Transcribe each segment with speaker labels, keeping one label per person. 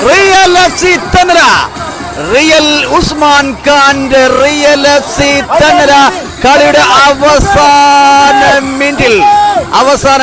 Speaker 1: Real FC Thannala, real Usman ഖാന്റെ real FC Thannala കളിയുടെ അവസാന മിനിറ്റിൽ അവസാന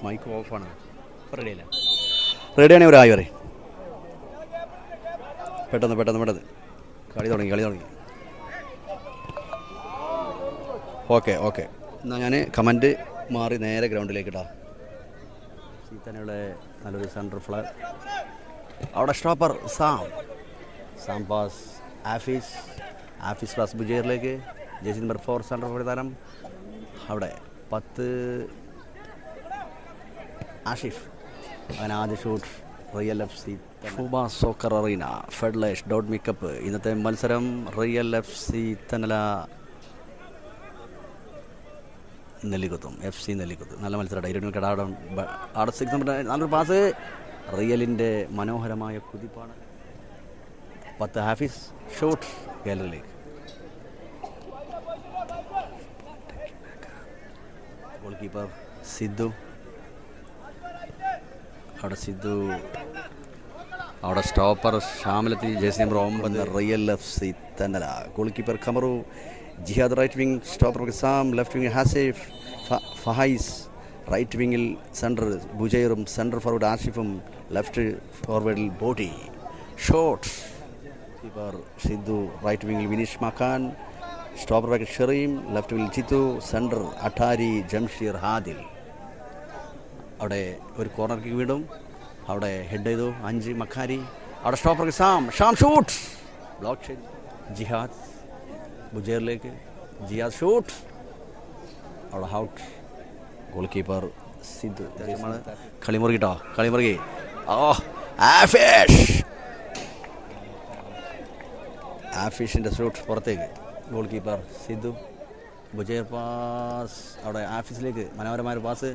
Speaker 1: മൈക്ക് ഓഫാണ്. റെഡിയാണേ ഒരു ആയി പറയും. പെട്ടെന്ന് കളി തുടങ്ങി. ഓക്കെ എന്നാൽ ഞാൻ കമൻറ്റ് മാറി നേരെ ഗ്രൗണ്ടിലേക്ക് ഇടാം. സീത്തനയുടെ നല്ലൊരു സെൻറ്റർ ഫ്ലയർ. അവിടെ stopper Sam pass Afees pass ബുജേറിലേക്ക്. ജേസി നമ്പർ 4 സെൻറ്റർ ഫോർ താരം. അവിടെ 10 ആഷിഫ്. അങ്ങനെ ആദ്യ ഷൂട്ട് റിയൽ എഫ് സി ഫുബ സോക്കർ അറീന ഫെഡ്ലേഷ് ഡോട്ട് മേക്കപ്പ്. ഇന്നത്തെ മത്സരം റിയൽ എഫ് സി തന്നല നെല്ലിക്കുത്തും എഫ് സി നെല്ലിക്കുത്ത്. നല്ല മത്സരം. അവിടെ 6 നമ്പർ നല്ലൊരു പാസ്. റിയലിൻ്റെ മനോഹരമായ കുതിപ്പാണ്. 10 ഹാഫീസ് ഷൂട്ട് ഗാലറിയിലേക്ക്. Goal keeper Sidhu. അവിടെ സ്റ്റോപ്പർ ഷാമിലെത്തി. Jersey number 9 Real F C Thannala. Goal keeper Khamaru. Jihad right wing. Stopper Sam. Left wing Hasif Fahais. Right വിങ്ങിൽ സെൻറ്റർ ബുജൈറും സെൻറ്റർ ഫോർവേഡ് ആഷിഫും. ലെഫ്റ്റ് ഫോർവേഡിൽ Botti. Shot keeper Sidhu. Right വിങ്ങിൽ Vineesh Makhan. Stopper back Shereem. Left വിങ്ങിൽ ചിത്തു. സെൻറ്റർ അട്ടാരി ജംഷീർ ഹാദിൽ. അവിടെ ഒരു കോർണർ കിക്ക് വീണ്ടും. അവിടെ ഹെഡ് ചെയ്തു 5 മഖാരി. അവിടെ സ്റ്റോപ്പർ ഷാം ഷൂട്ട് ബ്ലോക്ക് ചെയ്തു. ജിഹാദ് ബുജേറിലേക്ക്. ജിഹാദ് ഷൂട്ട്. അവിടെ ഔട്ട്. Goal keeper Sidhu. കളിമുറുകി. ആഫീഷിൻ്റെ ഷൂട്ട് പുറത്തേക്ക്. Goal keeper Sidhu. Bujer pass. അവിടെ ആഫീസിലേക്ക് മനോഹരമായ pass.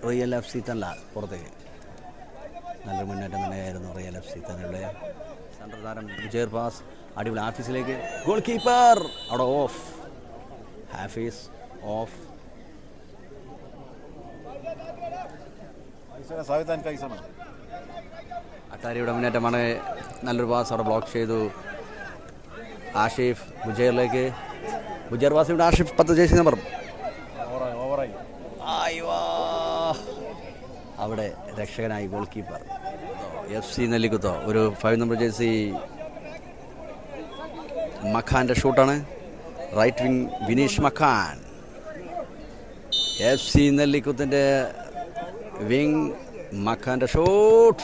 Speaker 1: Real F C Thannala പുറത്തേക്ക്. നല്ലൊരു മുന്നേറ്റം തന്നെയായിരുന്നു റിയൽ എഫ് സി തന്നലയുടെ സെൻട്രൽ താരം. ബുജേർ പാസ് അടിപൊളി ആഫീസിലേക്ക്. ഗോൾ കീപ്പർ അവിടെ ഓഫ്. ഹാഫീസ് ഓഫ്. അട്ടാരിയുടെ മുന്നേറ്റമാണ്. നല്ലൊരു പാസ് അവിടെ ബ്ലോക്ക് ചെയ്തു. ആഷിഫ് ബുജേറിലേക്ക്. Bujer pass. Ashif 10 jersey number. അവിടെ രക്ഷകനായി ഗോൾ കീപ്പർ എഫ് സി നെല്ലിക്കുത്തോ. ഒരു 5 നമ്പർ ജേഴ്സി മഖാൻ്റെ ഷൂട്ടാണ്. Right wing Vineesh Makhan. F C നെല്ലിക്കുത്തിൻ്റെ വിങ് മഖാൻ്റെ ഷൂട്ട്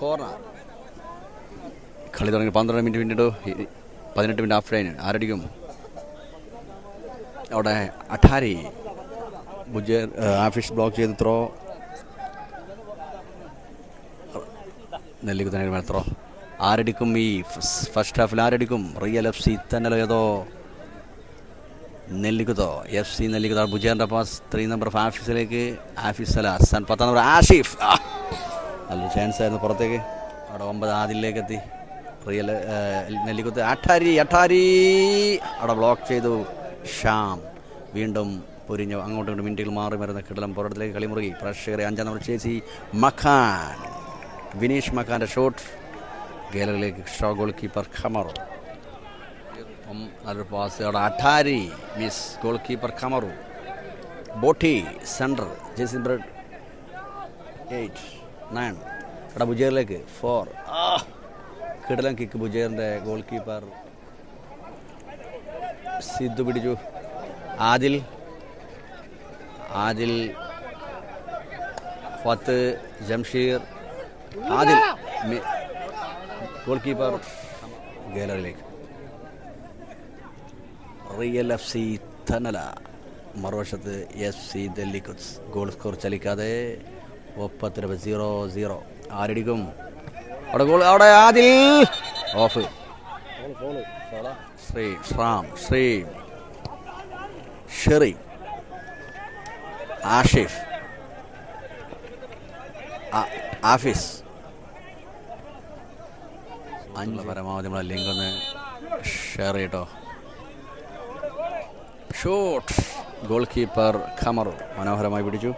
Speaker 1: കോർണർ. കളി തുടങ്ങി 12 മിനിറ്റ് പിന്നിട്ടു. 18 മിനിറ്റ് ഹാഫ് ടൈം. ആരടിക്കും? അവിടെ അഠാരി. ബുജേർ ആഫീസ് ബ്ലോക്ക് ചെയ്ത് ത്രോ. നെല്ലിക്കുത്തനെ ത്രോ. ആരടിക്കും ഈ ഫസ്റ്റ് ഹാഫിൽ? ആരടിക്കും? റിയൽ എഫ് സി തന്നല ഏതോ നെല്ലിക്കുത്തോ. എഫ് സി നെല്ലിക്കുത്തോ. ബുജേറിൻ്റെ പാസ് 3 നമ്പർ ആഫീസിലേക്ക്. ആഫീസ് അല്ല 10 നമ്പർ ആഷിഫ്. നല്ലൊരു ചാൻസ് ആയിരുന്നു പുറത്തേക്ക്. അവിടെ 9 ആദിലേക്ക് എത്തി റിയൽ നെല്ലിക്കുത്ത്. അഠാരി. അവിടെ ബ്ലോക്ക് ചെയ്തു ഷാം. വീണ്ടും പൊരിഞ്ഞു. അങ്ങോട്ടും മിനിറ്റുകൾ മാറി വരുന്ന കിടലം പുറത്തിലേക്ക് കളിമുറുകി. പ്രേക്ഷകരെ 5 നമ്പർ ചേച്ചി മഖാൻ. വിനീഷ് മഖാൻ്റെ ഷോട്ട് ഗാലറിയിലേക്ക്. Goal keeper Khamaru. നല്ലൊരു പാസ്. അവിടെ Attari miss. Goal keeper Khamaru. Botti centre ജേസി നമ്പർ 8 9. അവിടെ ബുജേറിലേക്ക് 4. കിടലം കിക്ക് ബുജേറിൻ്റെ. ഗോൾ കീപ്പർ സിദ്ധു പിടിച്ചു. ആദിൽ 10 ജംഷീർ. ആദിൽ ഗോൾ കീപ്പർ ഗാലറിയിലേക്ക്. റിയൽ എഫ് സി തന്നല മറുവശത്ത് എഫ് സി നെല്ലിക്കുത്ത്. ഗോൾ സ്കോർ ചലിക്കാതെ 0-0. ആരടിക്കും? അവിടെ ഗോൾ. അവിടെ ആദിൽ ഓഫ്. ഷെറീം ആഷിഫ്, ആഫീസ്. പരമാവധി നമ്മളെ ലിങ്ക് ഒന്ന് ഷെയർ ചെയ്യട്ടോ. ഷോട്ട്, ഗോൾ കീപ്പർ ഖമറു മനോഹരമായി പിടിച്ചു.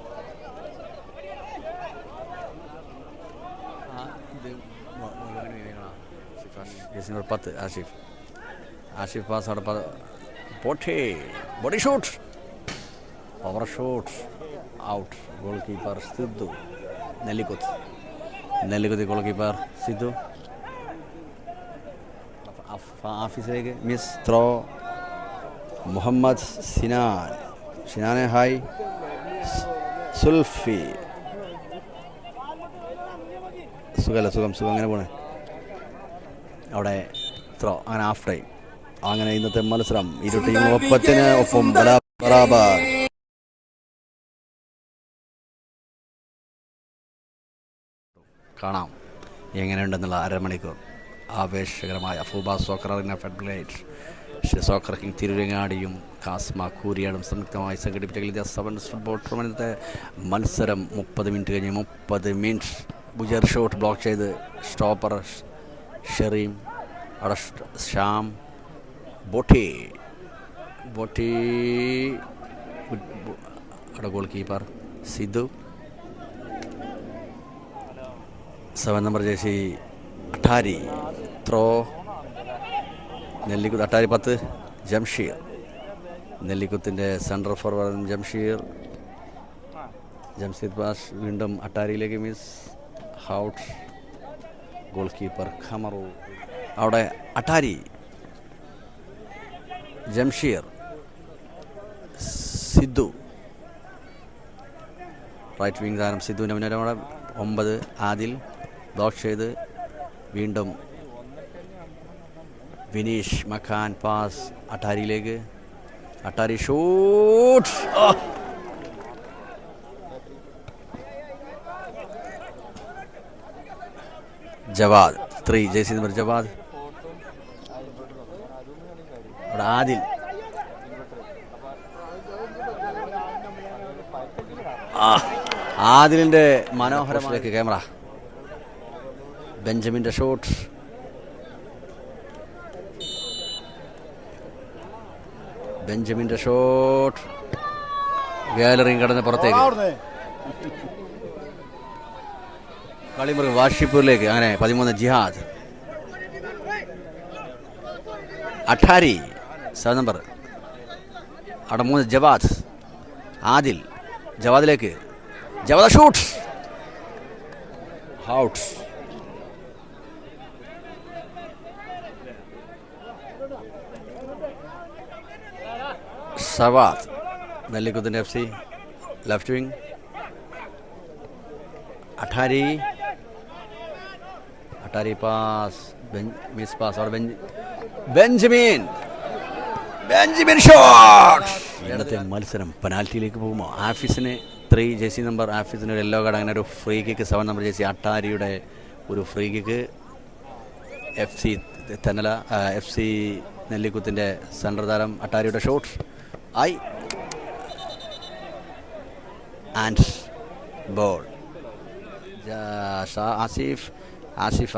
Speaker 1: നമ്പർ 10 ആഷിഫ്. ആഷിഫ് പാസ് അവിടെ body shoot, power shoot, out. Goal keeper Sidhu. നെല്ലിക്കുത്തി ഗോൾ കീപ്പർ സിദ്ധു. ആഫീസിലേക്ക് മിസ് ത്രോ. മുഹമ്മദ് സിനാനെ ഹായ്. സുൽഫി സുഖം അങ്ങനെ പോണേ. അവിടെ ത്രോ. അങ്ങനെ ഹാഫ് ടൈം. അങ്ങനെ ഇന്നത്തെ മത്സരം ഇരു ടീം ഒപ്പത്തിന് ഒപ്പം ബറാബർ. കാണാം എങ്ങനെയുണ്ടെന്നുള്ള അരമണിക്കൂർ ആവേശകരമായ ഫൂബ soccer arena federate soccer king തിരുരങ്ങാടിയും കാസ്മ കൂരിയാടും സംയുക്തമായി സംഘടിപ്പിച്ച കളിയ സെവൻസ് ഫുട്ബോൾ ടൂർണമെൻറ്റിൻ്റെ മത്സരം 30 മിനിറ്റ് കഴിഞ്ഞ് 30 മിനിറ്റ്. ബുജർ ഷോട്ട് ബ്ലോക്ക് ചെയ്ത് സ്റ്റോപ്പർ ഷെറീം. അവിടെ ഷ്യാം. ബോട്ടി അവിടെ goal keeper Sidhu. 7 number jersey Attari. Throw. Nellikuth. Attari 10. Jamsheer. നെല്ലിക്കുത്തിൻ്റെ സെൻട്രൽ ഫോർവേഡ് ജംഷീർ പാസ് വീണ്ടും അട്ടാരിയിലേക്ക് miss. Out. Goal keeper Khamaru. അവിടെ അട്ടാരി, ജംഷീർ, സിദ്ധു. റൈറ്റ് വിങ് താരം സിദ്ധുവിൻ്റെ മുന്നേറ്റം. അവിടെ 9 ആദിൽ ബ്ലോക്ക് ചെയ്ത് വീണ്ടും വിനീഷ് മഖാൻ പാസ് അട്ടാരിയിലേക്ക്. Attari shoot. Jawad 3 jersey number Jawad. അവിടെ ആദിൽ. ആദിലിൻ്റെ മനോഹരമായിട്ട് ക്യാമറ. ബെഞ്ചമിൻ്റെ ഷോട്ട്. ഗാലറിയും കടന്ന് പുറത്തേക്ക്. കളിമുറി വാഷിപ്പൂരിലേക്ക്. അങ്ങനെ 13 ജിഹാദ്. അട്ടാരി 7 നമ്പർ. അവിടെ 3 ജവാദ്. ആദിൽ. ജവാദിലേക്ക്. ജവാദ് ഷൂട്ട്. ഔട്ട്. സവാദ്. നെല്ലിക്കുത്തിൻ്റെ FC left wing. Attari pass. Miss pass. അവിടെ ബെഞ്ചമിൻ ഷോട്ട്. ഇന്നത്തെ മത്സരം പെനാൽറ്റിയിലേക്ക് പോകുമ്പോൾ ആഫീസിന് 3 ജേഴ്സി നമ്പർ ആഫീസിന് ഒരു യെല്ലോ കാർഡ്. അങ്ങനെ ഒരു ഫ്രീ കിക്ക് 7 നമ്പർ ജേഴ്സി അട്ടാരിയുടെ ഒരു ഫ്രീ കിക്ക്. FC നെല്ലിക്കുത്തിൻ്റെ സെൻട്രൽ താരം അട്ടാരിയുടെ ഷോട്ട് ആൻഡ് ബോൾ.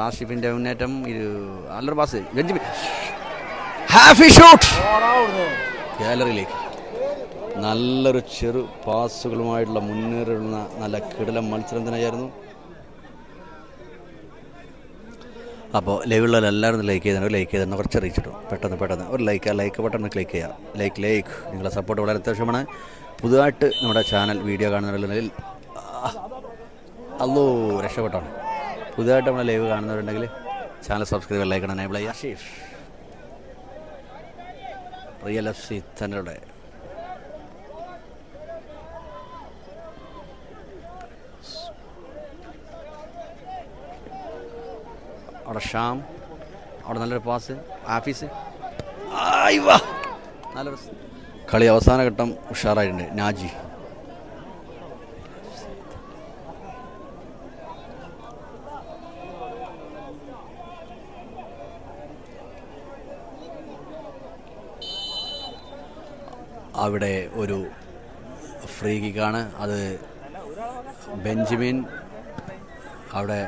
Speaker 1: ആസിഫിൻ്റെ മുന്നേറ്റം. ഇത് നല്ലൊരു പാസ്. ഹാഫി ഷൂട്ട് ഗാലറിയിലേക്ക്. നല്ലൊരു ചെറു പാസുകളുമായിട്ടുള്ള മുന്നേറുന്ന നല്ല കിടിലം മത്സരം തന്നെയായിരുന്നു. അപ്പോൾ ലൈവുള്ള എല്ലാവരും ലൈക്ക് ചെയ്താണ് കുറച്ച് അറിയിച്ചിട്ടു. പെട്ടെന്ന് ഒരു ലൈക്ക് ബട്ടൺ ക്ലിക്ക് ചെയ്യുക. ലൈക്ക് നിങ്ങളുടെ സപ്പോർട്ട് വളരെ അത്യാവശ്യമാണ്. പുതുതായിട്ട് നമ്മുടെ ചാനൽ വീഡിയോ കാണുന്നവരുണ്ടെങ്കിൽ രക്ഷപ്പെട്ടാണ്. പുതുതായിട്ട് നമ്മളെ ലൈവ് കാണുന്നവരുണ്ടെങ്കിൽ ചാനൽ സബ്സ്ക്രൈബ് ലൈക്ക് എനേബിൾ ചെയ്യുക. ആഷിഫ് റിയൽ FC തന്നെയുടെ അവിടെ ഷ്യാം. അവിടെ നല്ലൊരു പാസ്. ആഫീസ്. നല്ലൊരു കളി അവസാന ഘട്ടം ഉഷാറായിട്ടുണ്ട്. നാജി. അവിടെ ഒരു ഫ്രീ കിക്കാണ്. അത് ബെഞ്ചമിൻ അവിടെ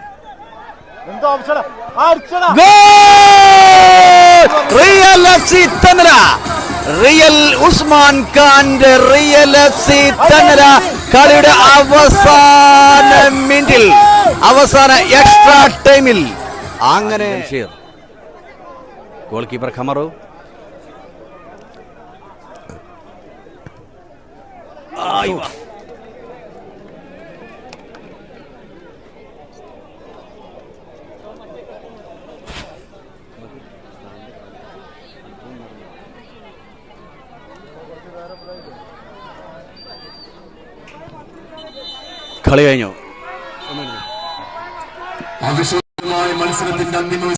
Speaker 1: real FC Thannala, real Usman ഖാന്റെ റിയൽ FC തന്നല കളിയുടെ അവസാന മിനിറ്റിൽ, അവസാന എക്സ്ട്രാ ടൈമിൽ അങ്ങനെ ഗോൾ കീപ്പർ ഖമറു കളി കഴിഞ്ഞു.
Speaker 2: മത്സരത്തിന്റെ അന്തിമ